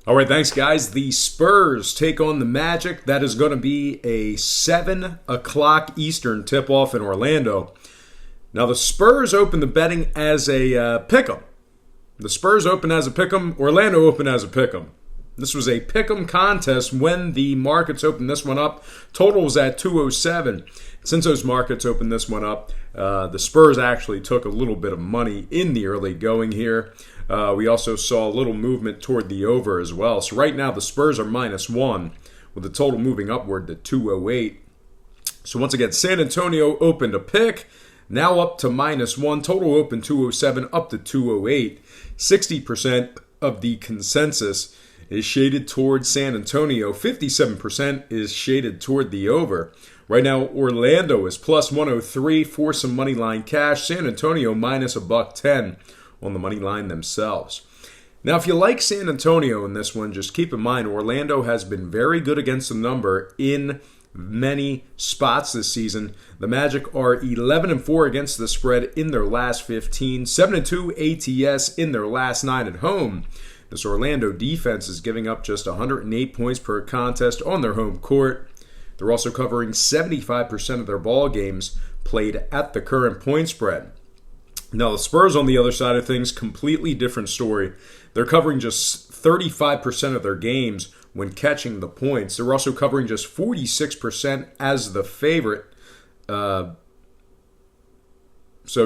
All right, thanks, guys. The Spurs take on the Magic. That is going to be a 7 o'clock Eastern tip-off in Orlando. Now, the Spurs open the betting as a pick-em. The Spurs open as a pick-em. Orlando open as a pick-em. This was a pick-em contest when the markets opened this one up. Total was at 207. Since those markets opened this one up, the Spurs actually took a little bit of money in the early going here. We also saw a little movement toward the over as well. So right now the Spurs are -1 with the total moving upward to 208. So once again, San Antonio opened a pick. Now up to -1. Total open 207 up to 208. 60% of the consensus is shaded towards San Antonio. 57% is shaded toward the over. Right now, Orlando is +103 for some money line cash. San Antonio -110 on the money line themselves. Now, if you like San Antonio in this one, just keep in mind Orlando has been very good against the number in many spots this season. The Magic are 11-4 against the spread in their last 15, 7-2 ATS in their last 9 at home. This Orlando defense is giving up just 108 points per contest on their home court. They're also covering 75% of their ball games played at the current point spread. Now, the Spurs, on the other side of things, completely different story. They're covering just 35% of their games when catching the points. They're also covering just 46% as the favorite. So,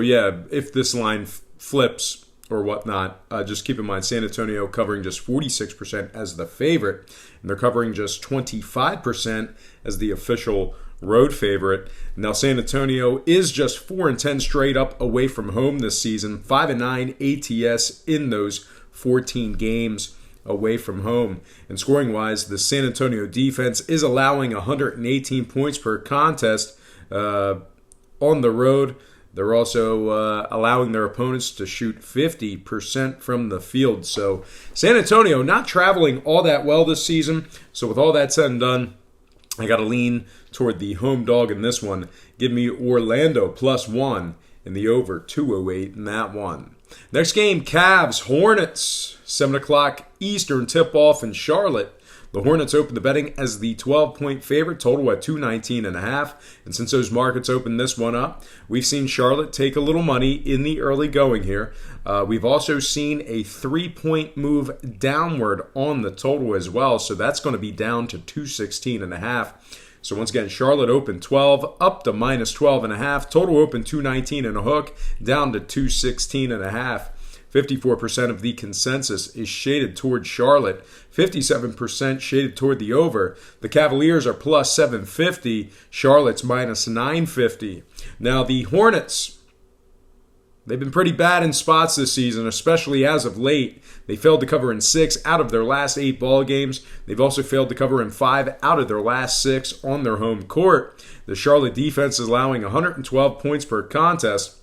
if this line flips or whatnot, just keep in mind San Antonio covering just 46% as the favorite, and they're covering just 25% as the official road favorite. Now, San Antonio is just 4-10 straight up away from home this season, 5-9 ATS in those 14 games away from home. And scoring-wise, the San Antonio defense is allowing 118 points per contest on the road. They're also allowing their opponents to shoot 50% from the field. So San Antonio not traveling all that well this season. So with all that said and done, I got to lean toward the home dog in this one. Give me Orlando +1 in the over 208 in that one. Next game, Cavs, Hornets, 7 o'clock Eastern tip-off in Charlotte. The Hornets open the betting as the 12-point favorite, total at 219.5. And since those markets opened this one up, we've seen Charlotte take a little money in the early going here. We've also seen a 3-point move downward on the total as well, so that's going to be down to 216.5. So once again, Charlotte open 12, up to -12.5. Total open 219 and a hook, down to 216.5. 54% of the consensus is shaded toward Charlotte. 57% shaded toward the over. The Cavaliers are +750. Charlotte's -950. Now the Hornets, they've been pretty bad in spots this season, especially as of late. They failed to cover in 6 out of their last 8 ball games. They've also failed to cover in 5 out of their last 6 on their home court. The Charlotte defense is allowing 112 points per contest.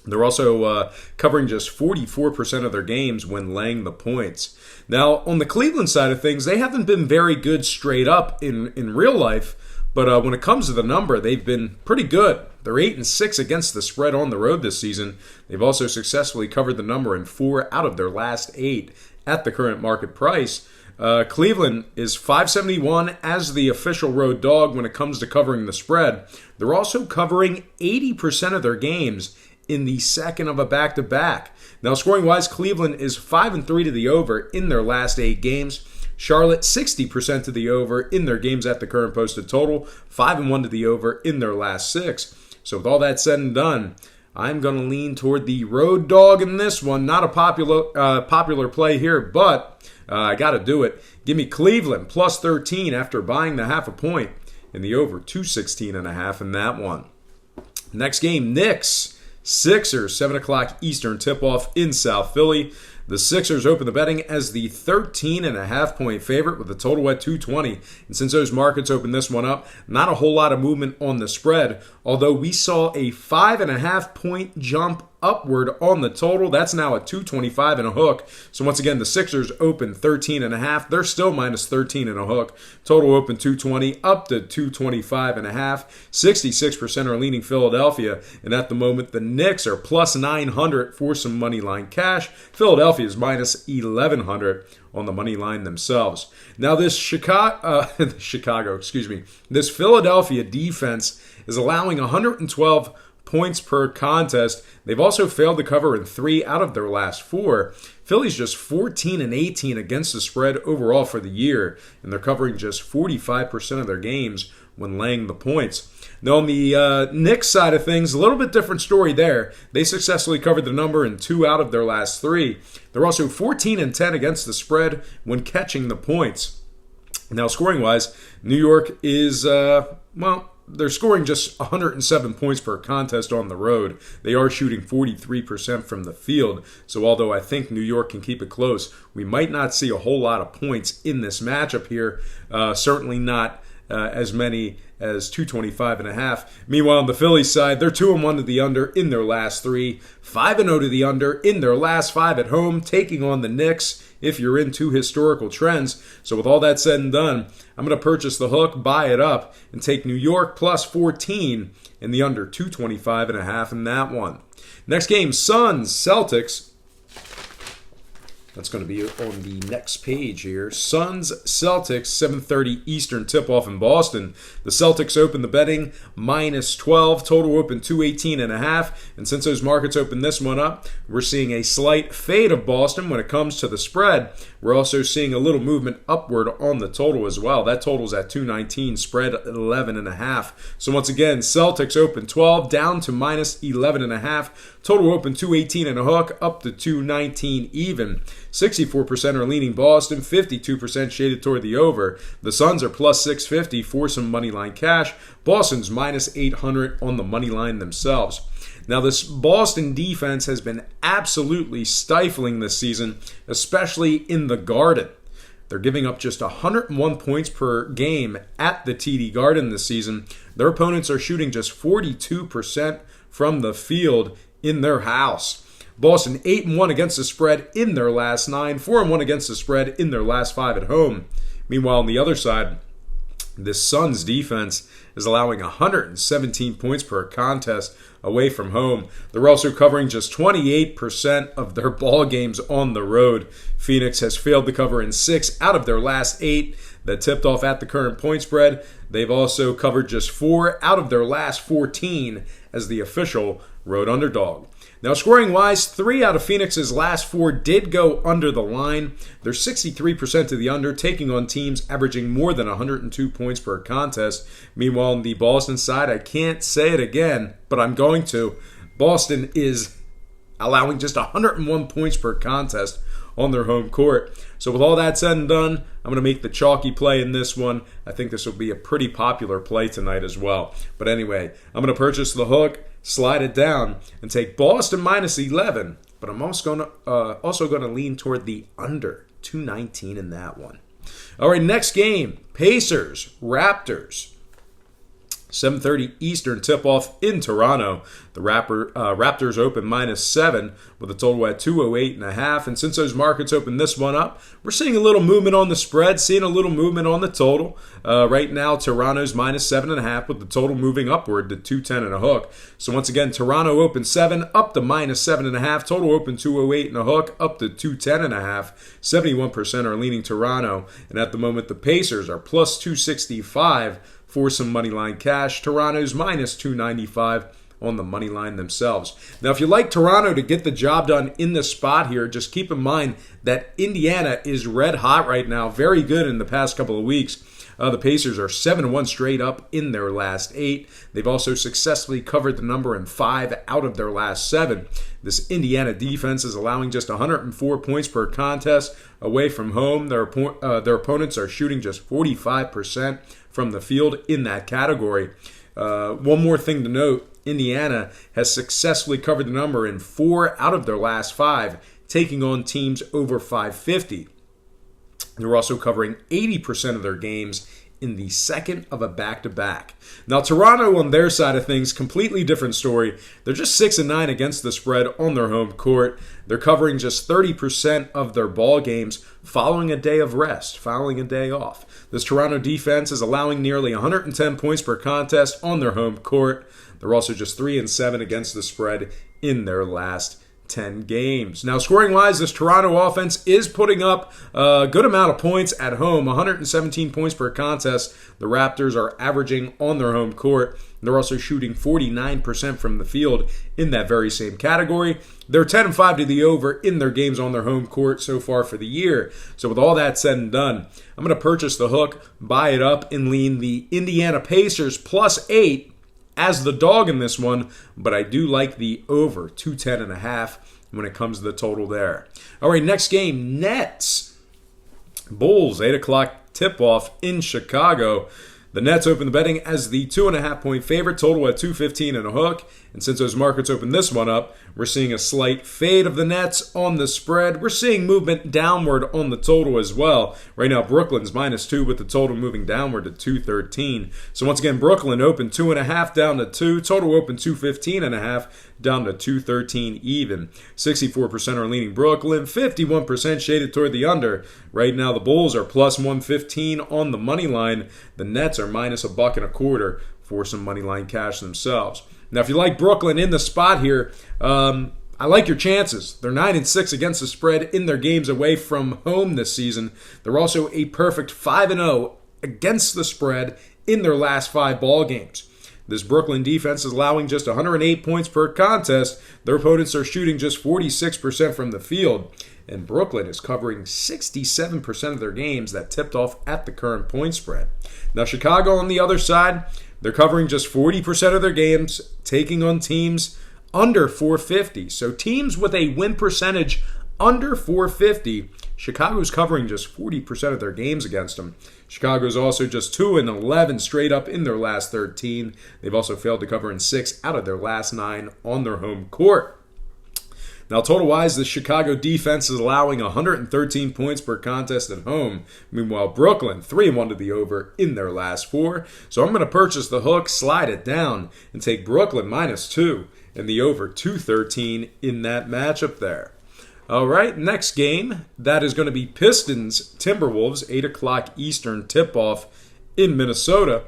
They're also covering just 44% of their games when laying the points. Now, on the Cleveland side of things, they haven't been very good straight up in real life, but when it comes to the number, they've been pretty good. They're 8-6 against the spread on the road this season. They've also successfully covered the number in 4 out of their last 8 at the current market price. Cleveland is 571 as the official road dog when it comes to covering the spread. They're also covering 80% of their games in the second of a back-to-back. Now, scoring-wise, Cleveland is 5-3 to the over in their last 8 games. Charlotte, 60% to the over in their games at the current posted total. 5-1 to the over in their last 6. So with all that said and done, I'm going to lean toward the road dog in this one. Not a popular play here, but I got to do it. Give me Cleveland +13 after buying the half a point in the over 216.5 in that one. Next game, Knicks, Sixers, 7 o'clock Eastern tip-off in South Philly. The Sixers open the betting as the 13.5-point favorite with a total at 220. And since those markets opened this one up, not a whole lot of movement on the spread, although we saw a 5.5-point jump upward on the total. That's now at 225 and a hook. So once again, the Sixers open 13.5. They're still minus 13 and a hook. Total open 220 up to 225 and a half. 66% are leaning Philadelphia. And at the moment, the Knicks are plus 900 for some money line cash. Philadelphia is minus 1100 on the money line themselves. Now this this Philadelphia defense is allowing 112 points per contest. They've also failed to cover in 3 out of their last 4. Philly's just 14 and 18 against the spread overall for the year, and they're covering just 45% of their games when laying the points. Now on the Knicks side of things, a little bit different story there. They successfully covered the number in 2 out of their last 3. They're also 14 and 10 against the spread when catching the points. Now scoring-wise, New York is, they're scoring just 107 points per contest on the road. They are shooting 43% from the field. So although I think New York can keep it close, we might not see a whole lot of points in this matchup here. Certainly not as many as 225 and a half. Meanwhile, on the Philly side, they're 2-1 to the under in their last 3, 5-0 to the under in their last 5 at home, taking on the Knicks if you're into historical trends. So with all that said and done, I'm going to purchase the hook, buy it up, and take New York plus 14 in the under 225 and a half in that one. Next game, Suns, Celtics. That's going to be on the next page here. Suns, Celtics, 7:30 Eastern tip-off in Boston. The Celtics open the betting minus 12. Total open 218 and a half. And since those markets opened this one up, we're seeing a slight fade of Boston when it comes to the spread. We're also seeing a little movement upward on the total as well. That total's at 219, spread 11 and a half. So once again, Celtics open 12 down to minus 11 and a half. Total open 218 and a hook up to 219 even. 64% are leaning Boston, 52% shaded toward the over. The Suns are plus 650 for some money line cash. Boston's minus 800 on the money line themselves. Now, this Boston defense has been absolutely stifling this season, especially in the Garden. They're giving up just 101 points per game at the TD Garden this season. Their opponents are shooting just 42% from the field in their house. Boston 8-1 against the spread in their last 9, 4-1 against the spread in their last 5 at home. Meanwhile, on the other side, the Suns defense is allowing 117 points per contest away from home. They're also covering just 28% of their ball games on the road. Phoenix has failed to cover in 6 out of their last 8 that tipped off at the current point spread. They've also covered just 4 out of their last 14 as the official road underdog. Now, scoring-wise, 3 out of Phoenix's last 4 did go under the line. They're 63% to the under, taking on teams averaging more than 102 points per contest. Meanwhile, on the Boston side, I can't say it again, but I'm going to. Boston is allowing just 101 points per contest on their home court. So with all that said and done, I'm going to make the chalky play in this one. I think this will be a pretty popular play tonight as well. But anyway, I'm going to purchase the hook, slide it down, and take Boston minus 11. But I'm also going to lean toward the under 219 in that one. All right, next game, Pacers, Raptors. 7:30 Eastern tip-off in Toronto. The Raptors open minus 7 with a total at 208 and a half. And since those markets opened this one up, we're seeing a little movement on the spread, seeing a little movement on the total. Right now, Toronto's minus 7.5 with the total moving upward to 210 and a hook. So once again, Toronto open 7 up to minus 7.5. Total open 208 and a hook up to 210 and a half. 71% are leaning Toronto. And at the moment, the Pacers are plus 265 for some money line cash. Toronto's minus 295 on the money line themselves. Now, if you like Toronto to get the job done in this spot here, just keep in mind that Indiana is red hot right now, very good in the past couple of weeks. The Pacers are 7-1 straight up in their last 8. They've also successfully covered the number in 5 out of their last 7. This Indiana defense is allowing just 104 points per contest away from home. Their opponents are shooting just 45% from the field in that category. One more thing to note, Indiana has successfully covered the number in 4 out of their last 5, taking on teams over 550. They're also covering 80% of their games in the second of a back-to-back. Now, Toronto on their side of things, completely different story. They're just 6-9 against the spread on their home court. They're covering just 30% of their ball games following a day of rest, following a day off. This Toronto defense is allowing nearly 110 points per contest on their home court. They're also just 3-7 against the spread in their last 10 games. Now, scoring-wise, this Toronto offense is putting up a good amount of points at home, 117 points per contest. The Raptors are averaging on their home court. They're also shooting 49% from the field in that very same category. They're 10-5 to the over in their games on their home court so far for the year. So with all that said and done, I'm going to purchase the hook, buy it up, and lean the Indiana Pacers +8 as the dog in this one, but I do like the over 210.5 when it comes to the total there. All right, next game, Nets. Bulls, 8 o'clock tip-off in Chicago. The Nets open the betting as the 2.5-point favorite, total at 215 and a hook. And since those markets open this one up, we're seeing a slight fade of the Nets on the spread. We're seeing movement downward on the total as well. Right now, Brooklyn's -2 with the total moving downward to 213. So once again, Brooklyn open 2.5 down to 2. Total open 215.5 down to 213 even. 64% are leaning Brooklyn, 51% shaded toward the under. Right now, the Bulls are +115 on the money line. The Nets are -$1.25 for some money line cash themselves. Now, if you like Brooklyn in the spot here, I like your chances. They're 9-6 against the spread in their games away from home this season. They're also a perfect 5-0 against the spread in their last 5 ball games. This Brooklyn defense is allowing just 108 points per contest. Their opponents are shooting just 46% from the field. And Brooklyn is covering 67% of their games that tipped off at the current point spread. Now, Chicago on the other side, they're covering just 40% of their games, taking on teams under 450. So teams with a win percentage under 450, Chicago's covering just 40% of their games against them. Chicago's also just 2-11 straight up in their last 13. They've also failed to cover in 6 out of their last 9 on their home court. Now, total-wise, the Chicago defense is allowing 113 points per contest at home. Meanwhile, Brooklyn, 3-1 to the over in their last 4. So I'm going to purchase the hook, slide it down, and take Brooklyn -2 and the over 213 in that matchup there. All right, next game, that is going to be Pistons, Timberwolves, 8 o'clock Eastern tip-off in Minnesota.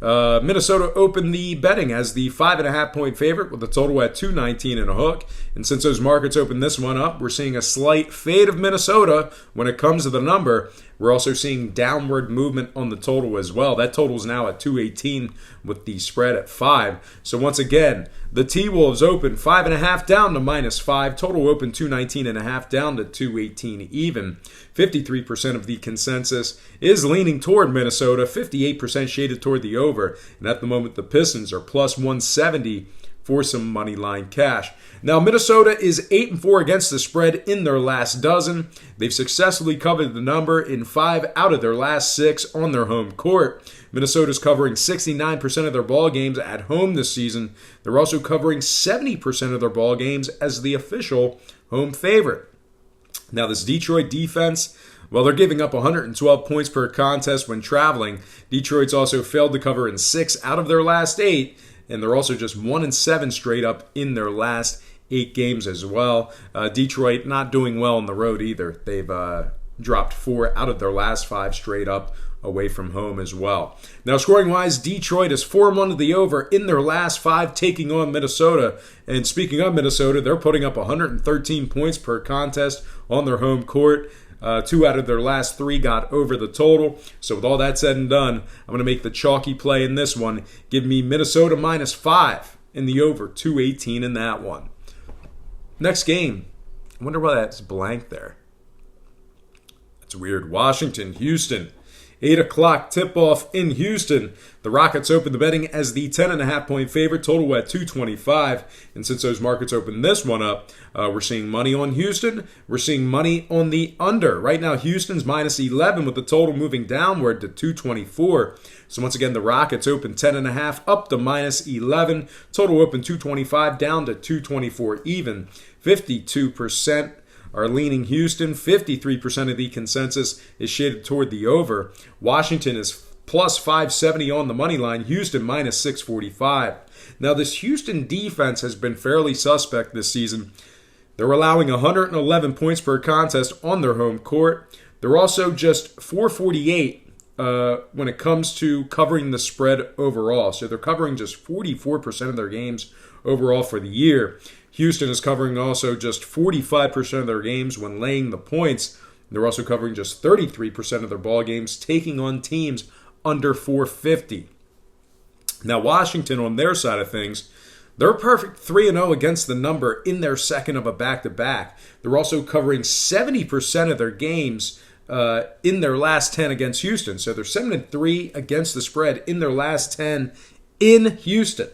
Minnesota opened the betting as the 5.5-point favorite with a total at 219 and a hook. And since those markets opened this one up, we're seeing a slight fade of Minnesota when it comes to the number. We're also seeing downward movement on the total as well. That total is now at 218 with the spread at 5. So once again, the T-Wolves open 5.5 down to -5. Total open 219.5 down to 218 even. 53% of the consensus is leaning toward Minnesota. 58% shaded toward the over. And at the moment, the Pistons are +170 for some money line cash. Now, Minnesota is 8-4 against the spread in their last dozen. They've successfully covered the number in 5 out of their last 6 on their home court. Minnesota's covering 69% of their ball games at home this season. They're also covering 70% of their ball games as the official home favorite. Now, this Detroit defense, well, they're giving up 112 points per contest when traveling. Detroit's also failed to cover in 6 out of their last 8. And they're also just 1-7 straight up in their last 8 games as well. Detroit not doing well on the road either. They've dropped 4 out of their last 5 straight up away from home as well. Now, scoring-wise, Detroit is 4-1 to the over in their last 5, taking on Minnesota. And speaking of Minnesota, they're putting up 113 points per contest on their home court. 2 out of their last 3 got over the total. So with all that said and done, I'm going to make the chalky play in this one. Give me Minnesota -5 in the over, 218 in that one. Next game. I wonder why that's blank there. That's weird. Washington, Houston. 8 o'clock tip-off in Houston. The Rockets open the betting as the 10.5-point favorite, total at 225. And since those markets opened this one up, we're seeing money on Houston. We're seeing money on the under. Right now, Houston's -11 with the total moving downward to 224. So once again, the Rockets open 10.5 up to -11. Total open 225 down to 224 even. 52% are leaning Houston. 53% of the consensus is shaded toward the over. Washington is plus 570 on the money line. Houston minus 645. Now, this Houston defense has been fairly suspect this season. They're allowing 111 points per contest on their home court. They're also just 448 when it comes to covering the spread overall. So they're covering just 44% of their games overall for the year. Houston is covering also just 45% of their games when laying the points. They're also covering just 33% of their ball games, taking on teams under 450. Now, Washington, on their side of things, they're a perfect 3-0 against the number in their second of a back-to-back. They're also covering 70% of their games in their last 10 against Houston. So they're 7-3 against the spread in their last 10 in Houston.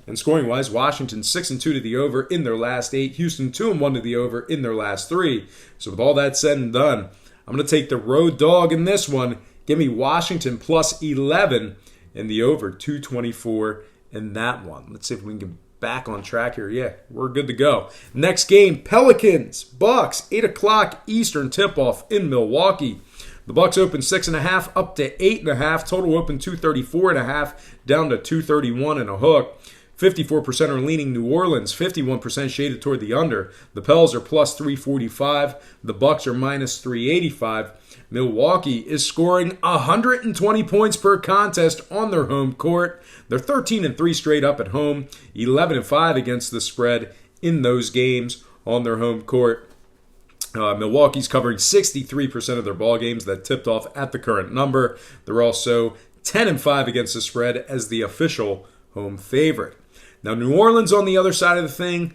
And scoring-wise, Washington 6-2 to the over in their last 8. Houston 2-1 to the over in their last 3. So with all that said and done, I'm going to take the road dog in this one. Give me Washington plus 11 in the over 224 in that one. Let's see if we can get back on track here. Yeah, we're good to go. Next game, Pelicans, Bucks, 8 o'clock Eastern tip-off in Milwaukee. The Bucks open 6.5 up to 8.5. Total open 234.5 down to 231 and a hook. 54% are leaning New Orleans, 51% shaded toward the under. The Pels are plus 345. The Bucks are minus 385. Milwaukee is scoring 120 points per contest on their home court. They're 13-3 straight up at home, 11-5 against the spread in those games on their home court. Milwaukee's covering 63% of their ball games that tipped off at the current number. They're also 10-5 against the spread as the official home favorite. Now, New Orleans on the other side of things,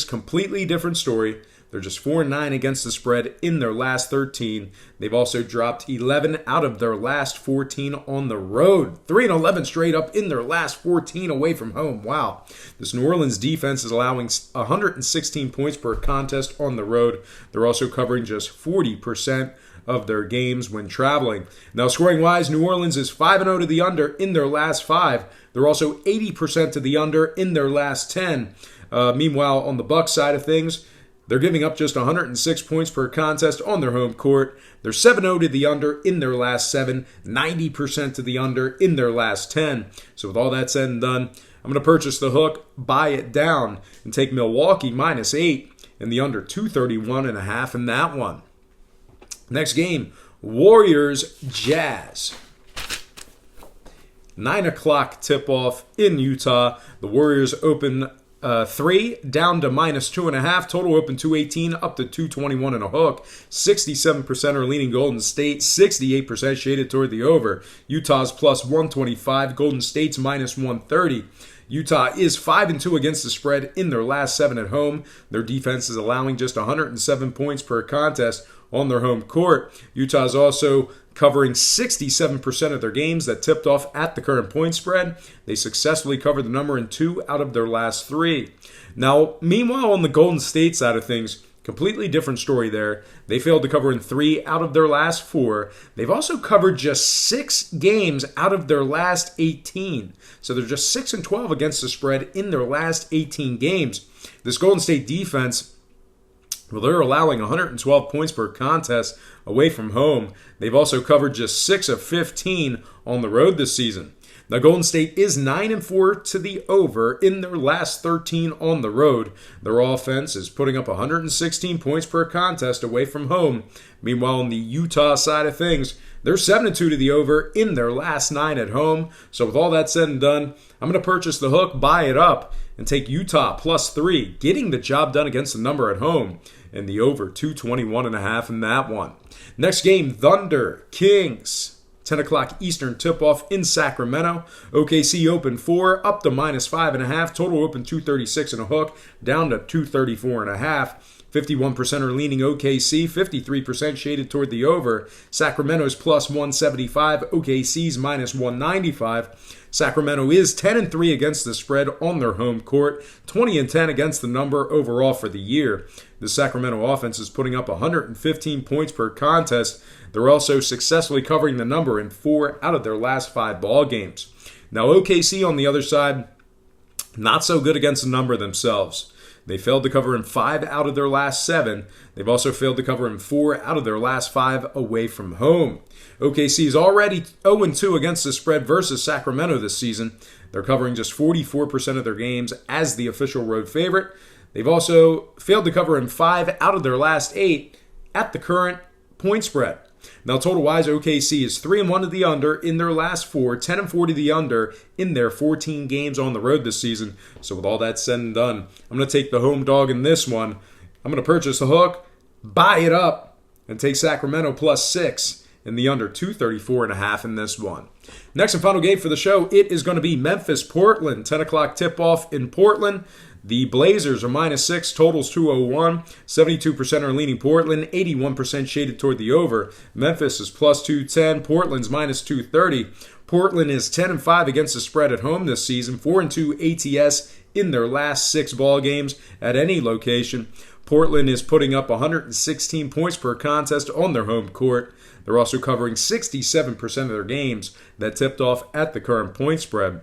completely different story. They're just 4-9 against the spread in their last 13. They've also dropped 11 out of their last 14 on the road. 3-11 straight up in their last 14 away from home. Wow. This New Orleans defense is allowing 116 points per contest on the road. They're also covering just 40% of their games when traveling. Now, scoring-wise, New Orleans is 5-0 to the under in their last 5. They're also 80% to the under in their last 10. Meanwhile, on the Bucks side of things, they're giving up just 106 points per contest on their home court. They're 7-0 to the under in their last 7, 90% to the under in their last 10. So with all that said and done, I'm going to purchase the hook, buy it down, and take Milwaukee minus 8 and the under 231.5 in that one. Next game, Warriors Jazz. 9 o'clock tip-off in Utah. The Warriors open 3 down to minus 2.5. Total open 218 up to 221 and a hook. 67% are leaning Golden State. 68% shaded toward the over. Utah's plus 125. Golden State's minus 130. Utah is 5-2 against the spread in their last 7 at home. Their defense is allowing just 107 points per contest on their home court. Utah is also covering 67% of their games that tipped off at the current point spread. They successfully covered the number in 2 out of their last 3. Now, meanwhile, on the Golden State side of things, completely different story there. They failed to cover in 3 out of their last 4. They've also covered just 6 games out of their last 18. So they're just 6-12 against the spread in their last 18 games. This Golden State defense, well, they're allowing 112 points per contest away from home. They've also covered just 6 of 15 on the road this season. Now, Golden State is 9-4 to the over in their last 13 on the road. Their offense is putting up 116 points per contest away from home. Meanwhile, on the Utah side of things, they're 7-2 to the over in their last 9 at home. So with all that said and done, I'm going to purchase the hook, buy it up, and take Utah plus 3, getting the job done against the number at home, and the over 221.5 in that one. Next game, Thunder Kings. 10 o'clock Eastern tip-off in Sacramento. OKC open 4, up to minus 5.5. Total open 236 and a hook, down to 234.5. 51% are leaning OKC, 53% shaded toward the over. Sacramento's plus 175, OKC's minus 195. Sacramento is 10-3 against the spread on their home court, 20-10 against the number overall for the year. The Sacramento offense is putting up 115 points per contest. They're also successfully covering the number in 4 out of their last 5 ball games. Now, OKC on the other side, not so good against the number themselves. They failed to cover in 5 out of their last 7. They've also failed to cover in 4 out of their last 5 away from home. OKC is already 0-2 against the spread versus Sacramento this season. They're covering just 44% of their games as the official road favorite. They've also failed to cover in 5 out of their last 8 at the current point spread. Now, total-wise, OKC is 3-1 to the under in their last 4, 10-4 to the under in their 14 games on the road this season. So with all that said and done, I'm going to take the home dog in this one. I'm going to purchase the hook, buy it up, and take Sacramento plus 6 in the under 234.5 in this one. Next and final game for the show, it is going to be Memphis-Portland, 10 o'clock tip-off in Portland. The Blazers are -6, totals 201. 72% are leaning Portland, 81% shaded toward the over. Memphis is plus 210, Portland's -230. Portland is 10-5 against the spread at home this season, 4-2 ATS in their last 6 ball games at any location. Portland is putting up 116 points per contest on their home court. They're also covering 67% of their games that tipped off at the current point spread.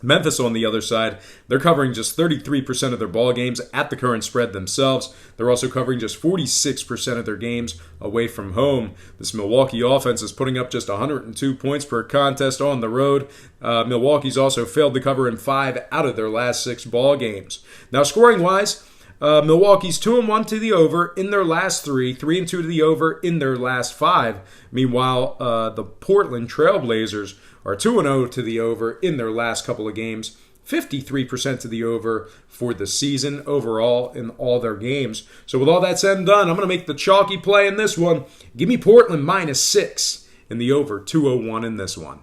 Memphis, on the other side, they're covering just 33% of their ball games at the current spread themselves. They're also covering just 46% of their games away from home. This Milwaukee offense is putting up just 102 points per contest on the road. Milwaukee's also failed to cover in 5 out of their last 6 ball games. Now, scoring-wise, Milwaukee's 2-1 to the over in their last 3, 3-2 to the over in their last 5. Meanwhile, the Portland Trailblazers are 2-0 to the over in their last couple of games, 53% to the over for the season overall in all their games. So with all that said and done, I'm going to make the chalky play in this one. Give me Portland -6 in the over 201 in this one.